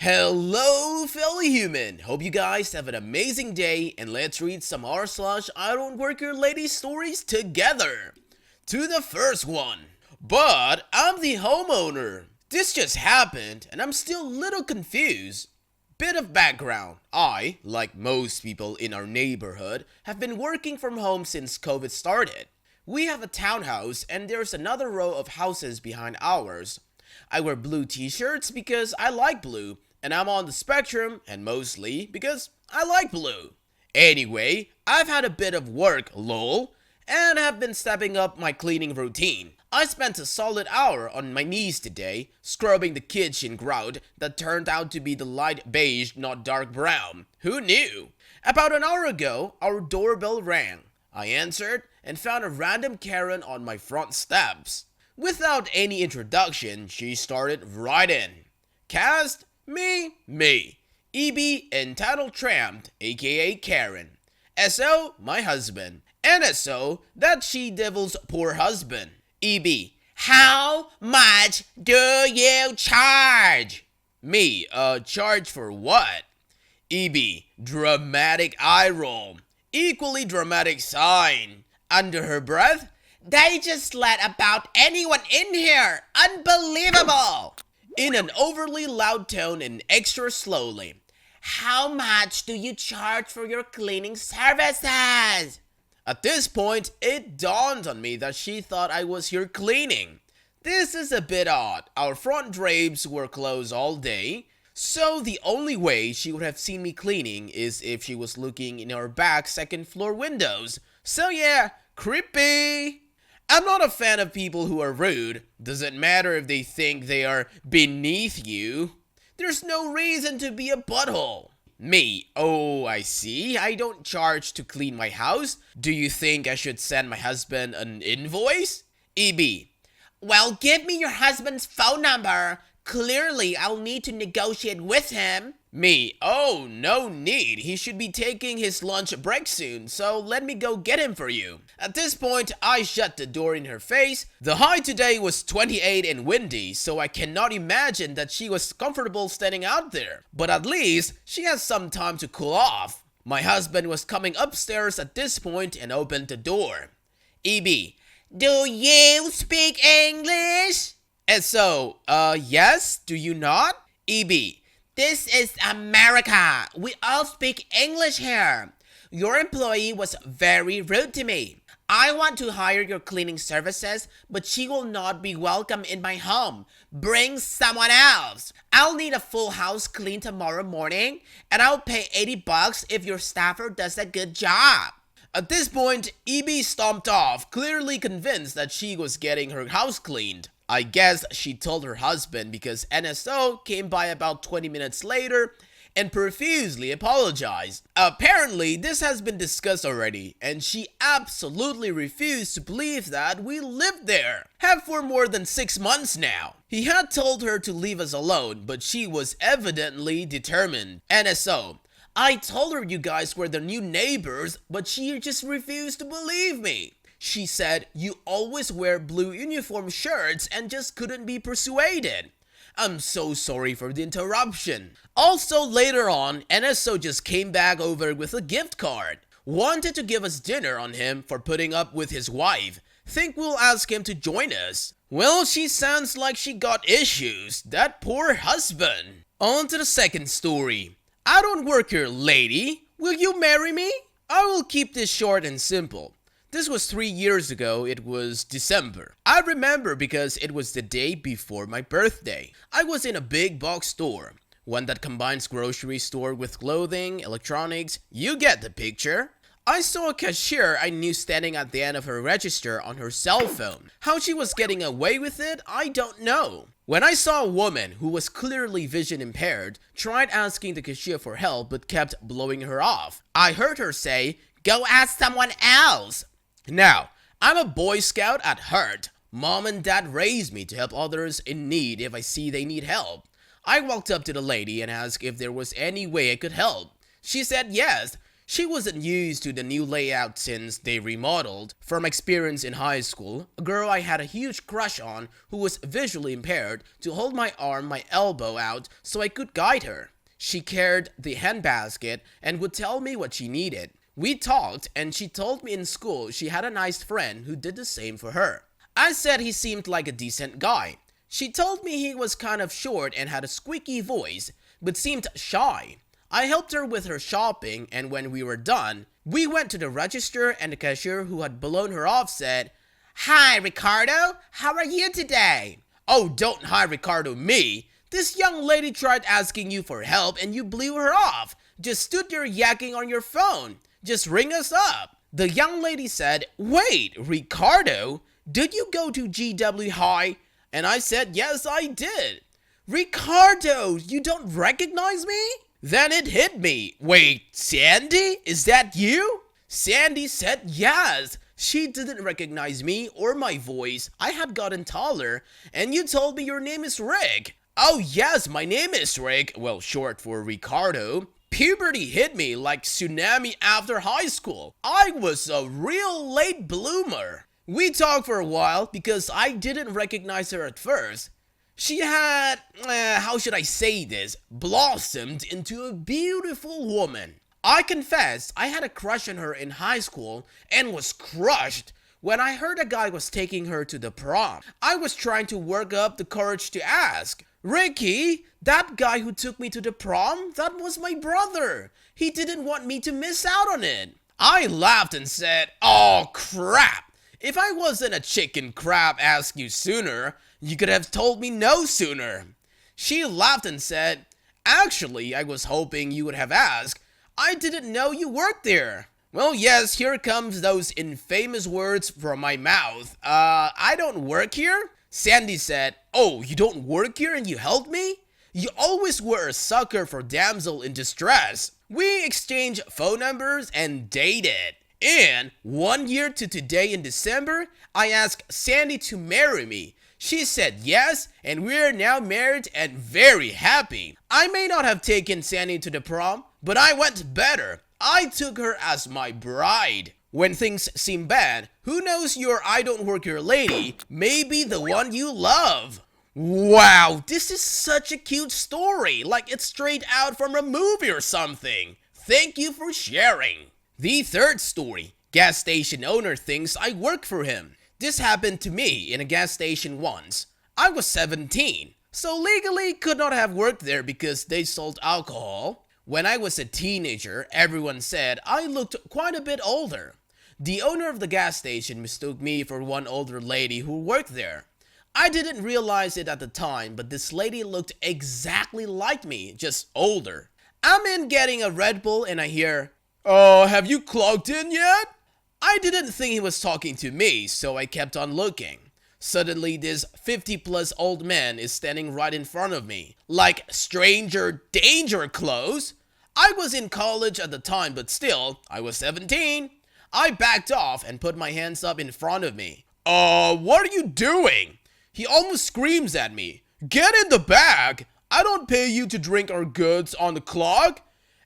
Hello, fellow human. Hope you guys have an amazing day, and let's read some r/I don't work your lady stories together. To the first one. But I'm the homeowner. This just happened, and I'm still a little confused. Bit of background. I, like most people in our neighborhood, have been working from home since COVID started. We have a townhouse, and there's another row of houses behind ours. I wear blue t-shirts because I like blue, and I'm on the spectrum, and mostly because I like blue. Anyway, I've had a bit of work, lol, and have been stepping up my cleaning routine. I spent a solid hour on my knees today, scrubbing the kitchen grout that turned out to be the light beige, not dark brown. Who knew? About an hour ago, our doorbell rang. I answered and found a random Karen on my front steps. Without any introduction, she started right in. Cast, me. EB, entitled tramped, aka Karen. SO, my husband. NSO, that she-devil's poor husband. EB, how much do you charge? Me, charge for what? EB, dramatic eye roll. Equally dramatic sign. Under her breath, they just let about anyone in here. Unbelievable. In an overly loud tone and extra slowly. How much do you charge for your cleaning services? At this point, it dawned on me that she thought I was here cleaning. This is a bit odd. Our front drapes were closed all day, so the only way she would have seen me cleaning is if she was looking in our back second floor windows. So yeah, creepy. I'm not a fan of people who are rude. Doesn't matter if they think they are beneath you. There's no reason to be a butthole. Me, oh, I see. I don't charge to clean my house. Do you think I should send my husband an invoice? EB, well, give me your husband's phone number. Clearly, I'll need to negotiate with him. Me, oh, no need. He should be taking his lunch break soon, so let me go get him for you. At this point, I shut the door in her face. The high today was 28 and windy, so I cannot imagine that she was comfortable standing out there. But at least, she has some time to cool off. My husband was coming upstairs at this point and opened the door. EB, do you speak English? SO, yes, do you not? EB, this is America. We all speak English here. Your employee was very rude to me. I want to hire your cleaning services, but she will not be welcome in my home. Bring someone else. I'll need a full house cleaned tomorrow morning, and I'll pay $80 if your staffer does a good job. At this point, EB stomped off, clearly convinced that she was getting her house cleaned. I guess she told her husband because NSO came by about 20 minutes later and profusely apologized. Apparently, this has been discussed already, and she absolutely refused to believe that we lived there. Have for more than 6 months now. He had told her to leave us alone, but she was evidently determined. NSO, I told her you guys were the new neighbors, but she just refused to believe me. She said you always wear blue uniform shirts and just couldn't be persuaded. I'm so sorry for the interruption. Also later on, NSO just came back over with a gift card. Wanted to give us dinner on him for putting up with his wife. Think we'll ask him to join us. Well, she sounds like she got issues. That poor husband. On to the second story. I don't work here, lady. Will you marry me? I will keep this short and simple. This was 3 years ago. It was December. I remember because it was the day before my birthday. I was in a big box store, one that combines grocery store with clothing, electronics. You get the picture. I saw a cashier I knew standing at the end of her register on her cell phone. How she was getting away with it, I don't know. When I saw a woman who was clearly vision impaired, tried asking the cashier for help but kept blowing her off. I heard her say, "Go ask someone else." Now, I'm a Boy Scout at heart. Mom and Dad raised me to help others in need if I see they need help. I walked up to the lady and asked if there was any way I could help. She said yes. She wasn't used to the new layout since they remodeled. From experience in high school, a girl I had a huge crush on who was visually impaired to hold my arm, my elbow out so I could guide her. She carried the handbasket and would tell me what she needed. We talked and she told me in school she had a nice friend who did the same for her. I said he seemed like a decent guy. She told me he was kind of short and had a squeaky voice, but seemed shy. I helped her with her shopping, and when we were done, we went to the register and the cashier who had blown her off said, "Hi, Ricardo, how are you today?" "Oh, don't hi Ricardo me. This young lady tried asking you for help and you blew her off. Just stood there yakking on your phone. Just ring us up." The young lady said, "Wait, Ricardo, did you go to GW High?" And I said, "Yes, I did." "Ricardo, you don't recognize me?" Then it hit me. "Wait, Sandy? Is that you?" Sandy said yes. She didn't recognize me or my voice. I had gotten taller. "And you told me your name is Rick." "Oh yes, my name is Rick." Well, short for Ricardo. Puberty hit me like tsunami after high school. I was a real late bloomer. We talked for a while because I didn't recognize her at first. She had, how should I say this, blossomed into a beautiful woman. I confess I had a crush on her in high school and was crushed when I heard a guy was taking her to the prom. I was trying to work up the courage to ask, "Ricky, that guy who took me to the prom, that was my brother. He didn't want me to miss out on it." I laughed and said, "Oh crap. If I wasn't a chicken crab ask you sooner, you could have told me no sooner." She laughed and said, "Actually, I was hoping you would have asked. I didn't know you worked there." Well, yes, here comes those infamous words from my mouth. I don't work here?" Sandy said, "Oh, you don't work here and you helped me? You always were a sucker for damsel in distress." We exchanged phone numbers and dated. And 1 year to today in December, I asked Sandy to marry me. She said yes, and we're now married and very happy. I may not have taken Sandy to the prom, but I went better. I took her as my bride. When things seem bad, who knows, your I don't work here lady may be the one you love. Wow, this is such a cute story, like it's straight out from a movie or something. Thank you for sharing. The third story, gas station owner thinks I work for him. This happened to me in a gas station once. I was 17, so legally could not have worked there because they sold alcohol. When I was a teenager, everyone said I looked quite a bit older. The owner of the gas station mistook me for one older lady who worked there. I didn't realize it at the time, but this lady looked exactly like me, just older. I'm in getting a Red Bull and I hear, "Have you clocked in yet?" I didn't think he was talking to me, so I kept on looking. Suddenly, this 50-plus old man is standing right in front of me, like stranger danger close. I was in college at the time, but still, I was 17. I backed off and put my hands up in front of me. What are you doing?" He almost screams at me. "Get in the bag! I don't pay you to drink our goods on the clock.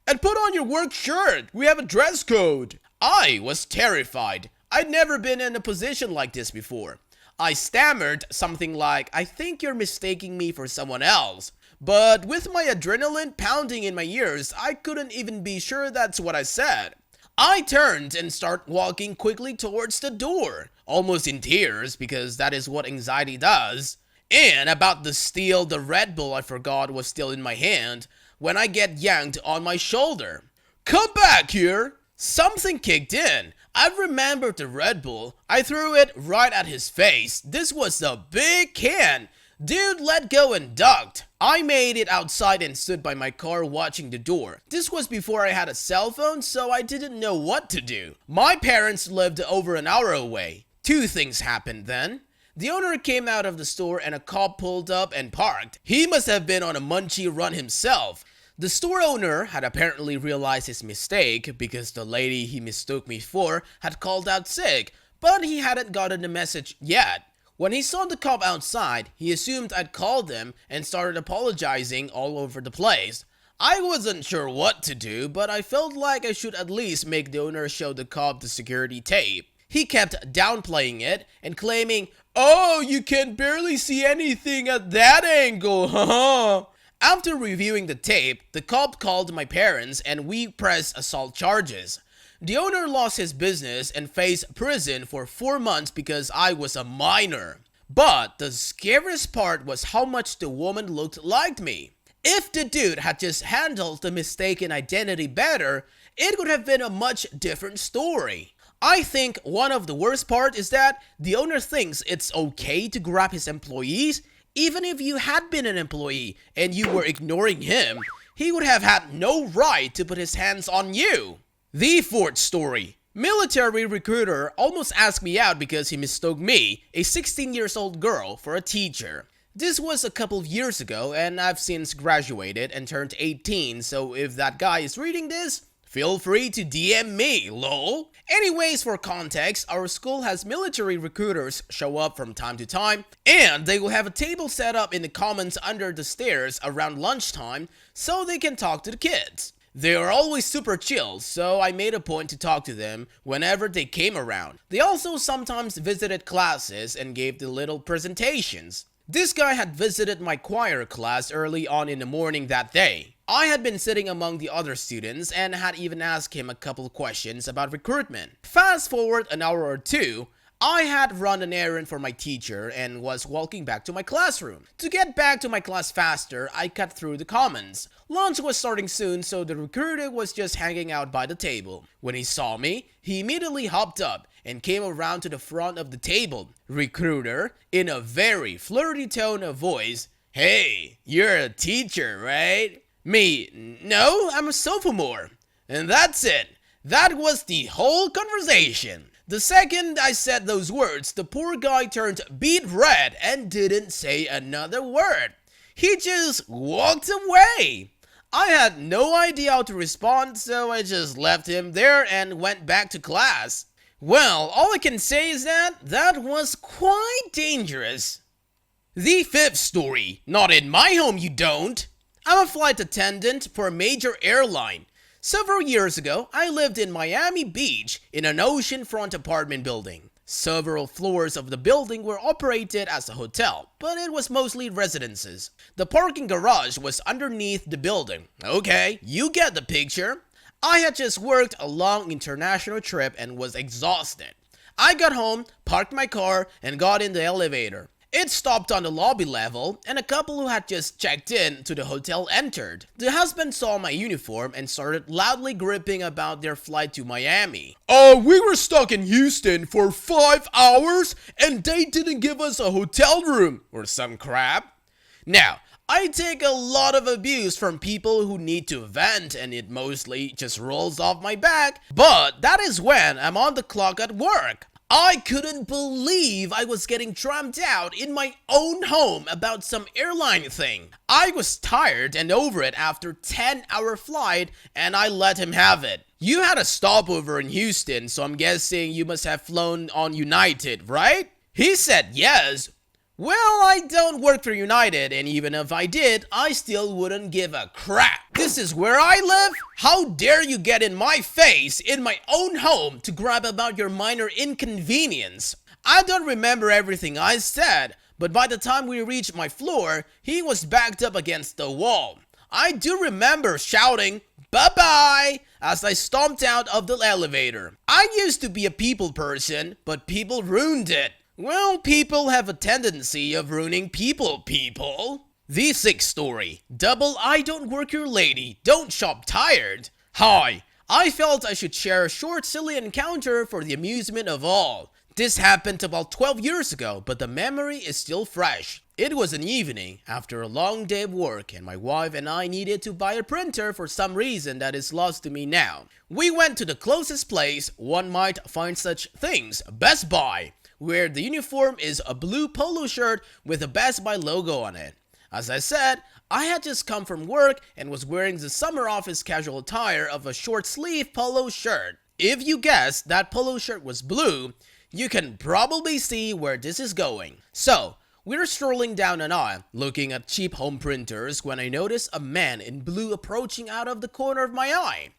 And put on your work shirt. We have a dress code." I was terrified. I'd never been in a position like this before. I stammered something like, "I think you're mistaking me for someone else." But with my adrenaline pounding in my ears, I couldn't even be sure that's what I said. I turned and started walking quickly towards the door, almost in tears because that is what anxiety does. And about to steal the Red Bull I forgot was still in my hand when I get yanked on my shoulder. "Come back here!" Something kicked in. I remembered the Red Bull. I threw it right at his face. This was a big can. Dude let go and ducked. I made it outside and stood by my car watching the door. This was before I had a cell phone, so I didn't know what to do. My parents lived over an hour away. Two things happened then. The owner came out of the store and a cop pulled up and parked. He must have been on a munchie run himself. The store owner had apparently realized his mistake because the lady he mistook me for had called out sick, but he hadn't gotten the message yet. When he saw the cop outside, he assumed I'd called him and started apologizing all over the place. I wasn't sure what to do, but I felt like I should at least make the owner show the cop the security tape. He kept downplaying it and claiming, "Oh, you can barely see anything at that angle, haha." After reviewing the tape, the cop called my parents and we pressed assault charges. The owner lost his business and faced prison for 4 months because I was a minor. But the scariest part was how much the woman looked like me. If the dude had just handled the mistaken identity better, it would have been a much different story. I think one of the worst part is that the owner thinks it's okay to grab his employees. Even if you had been an employee and you were ignoring him, he would have had no right to put his hands on you. The fourth story. Military recruiter almost asked me out because he mistook me, a 16-year-old girl, for a teacher. This was a couple of years ago and I've since graduated and turned 18, so if that guy is reading this, feel free to DM me, lol. Anyways, for context, our school has military recruiters show up from time to time, and they will have a table set up in the commons under the stairs around lunchtime so they can talk to the kids. They are always super chill, so I made a point to talk to them whenever they came around. They also sometimes visited classes and gave the little presentations. This guy had visited my choir class early on in the morning that day. I had been sitting among the other students and had even asked him a couple questions about recruitment. Fast forward an hour or two, I had run an errand for my teacher and was walking back to my classroom. To get back to my class faster, I cut through the commons. Lunch was starting soon, so the recruiter was just hanging out by the table. When he saw me, he immediately hopped up and came around to the front of the table. Recruiter, in a very flirty tone of voice, "Hey, you're a teacher, right?" Me, "No, I'm a sophomore." And that's it. That was the whole conversation. The second I said those words, the poor guy turned beet red and didn't say another word. He just walked away. I had no idea how to respond, so I just left him there and went back to class. Well, all I can say is that was quite dangerous. The fifth story. Not in my home, you don't. I'm a flight attendant for a major airline. Several years ago, I lived in Miami Beach in an oceanfront apartment building. Several floors of the building were operated as a hotel, but it was mostly residences. The parking garage was underneath the building. Okay, you get the picture. I had just worked a long international trip and was exhausted. I got home, parked my car, and got in the elevator. It stopped on the lobby level, and a couple who had just checked in to the hotel entered. The husband saw my uniform and started loudly gripping about their flight to Miami. We were stuck in Houston for 5 hours, and they didn't give us a hotel room, or some crap." Now, I take a lot of abuse from people who need to vent and it mostly just rolls off my back, but that is when I'm on the clock at work. I couldn't believe I was getting trammed out in my own home about some airline thing. I was tired and over it after a 10-hour flight and I let him have it. You had a stopover in Houston, so I'm guessing you must have flown on United, right? He said yes. Well, I don't work for United, and even if I did, I still wouldn't give a crap. This is where I live? How dare you get in my face, in my own home, to grab about your minor inconvenience? I don't remember everything I said, but by the time we reached my floor, he was backed up against the wall. I do remember shouting, "Bye-bye," as I stomped out of the elevator. I used to be a people person, but people ruined it. Well, people have a tendency of ruining people. The sixth story. Double I don't work your lady, don't shop tired. Hi, I felt I should share a short silly encounter for the amusement of all. This happened about 12 years ago, but the memory is still fresh. It was an evening after a long day of work and my wife and I needed to buy a printer for some reason that is lost to me now. We went to the closest place one might find such things, Best Buy, where the uniform is a blue polo shirt with a Best Buy logo on it. As I said, I had just come from work and was wearing the summer office casual attire of a short sleeve polo shirt. If you guessed that polo shirt was blue, you can probably see where this is going. So, We're strolling down an aisle, looking at cheap home printers when I notice a man in blue approaching out of the corner of my eye.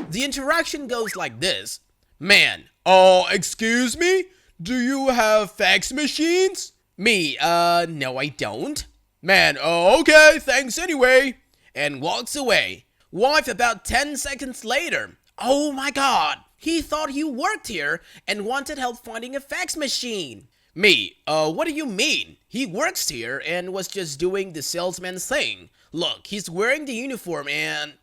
The interaction goes like this. Man, excuse me? Do you have fax machines? Me, no I don't. Man, okay, thanks anyway. And walks away. Wife about 10 seconds later. Oh my god, he thought you worked here and wanted help finding a fax machine. Me, what do you mean? He works here and was just doing the salesman's thing. Look, he's wearing the uniform and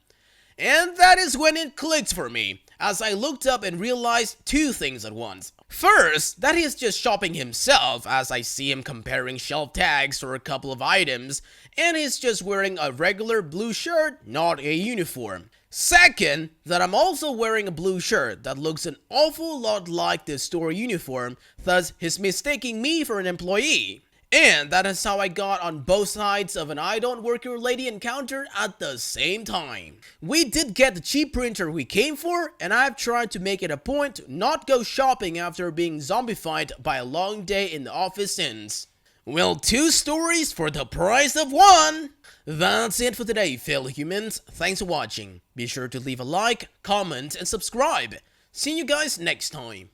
that is when it clicked for me, as I looked up and realized two things at once. First, that he's just shopping himself, as I see him comparing shelf tags for a couple of items, and he's just wearing a regular blue shirt, not a uniform. Second, that I'm also wearing a blue shirt that looks an awful lot like the store uniform, thus he's mistaking me for an employee. And that is how I got on both sides of an I don't work your lady encounter at the same time. We did get the cheap printer we came for, and I've tried to make it a point to not go shopping after being zombified by a long day in the office since. Well, 2 stories for the price of 1! That's it for today, fellow humans. Thanks for watching. Be sure to leave a like, comment, and subscribe. See you guys next time.